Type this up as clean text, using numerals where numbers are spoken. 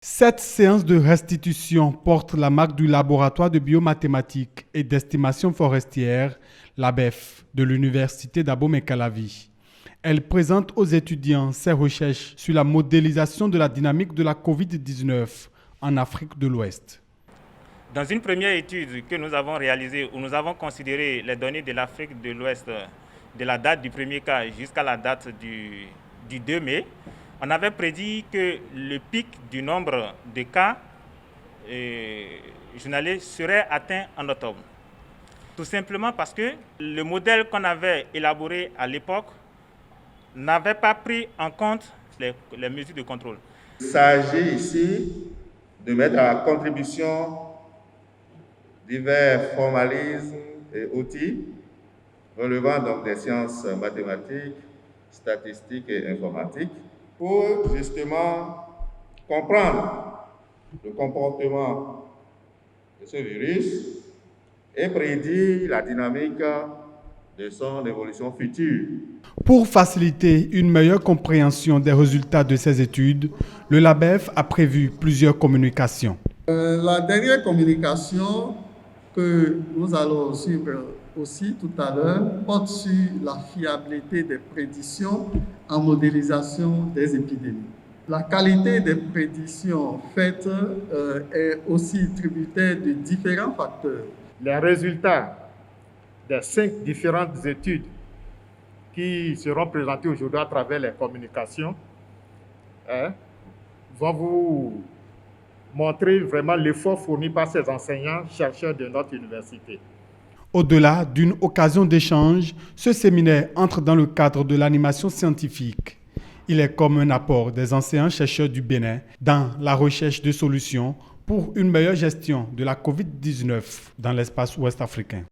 Cette séance de restitution porte la marque du laboratoire de biomathématiques et d'estimation forestière, l'ABEF, de l'Université d'Abomey-Calavi. Elle présente aux étudiants ses recherches sur la modélisation de la dynamique de la COVID-19 en Afrique de l'Ouest. Dans une première étude que nous avons réalisée, où nous avons considéré les données de l'Afrique de l'Ouest, de la date du premier cas jusqu'à la date du 2 mai, on avait prédit que le pic du nombre de cas journaliers serait atteint en octobre. Tout simplement parce que le modèle qu'on avait élaboré à l'époque n'avait pas pris en compte les mesures de contrôle. Il s'agit ici de mettre à la contribution divers formalismes et outils relevant donc des sciences mathématiques, statistiques et informatiques pour justement comprendre le comportement de ce virus et prédire la dynamique de son évolution future. Pour faciliter une meilleure compréhension des résultats de ces études, le LABEF a prévu plusieurs communications. La dernière communication que nous allons suivre aussi tout à l'heure porte sur la fiabilité des prédictions en modélisation des épidémies. La qualité des prédictions faites est aussi tributaire de différents facteurs. Les résultats des 5 différentes études qui seront présentées aujourd'hui à travers les communications vont vous montrer vraiment l'effort fourni par ces enseignants, chercheurs de notre université. Au-delà d'une occasion d'échange, ce séminaire entre dans le cadre de l'animation scientifique. Il est comme un apport des enseignants-chercheurs du Bénin dans la recherche de solutions pour une meilleure gestion de la COVID-19 dans l'espace ouest africain.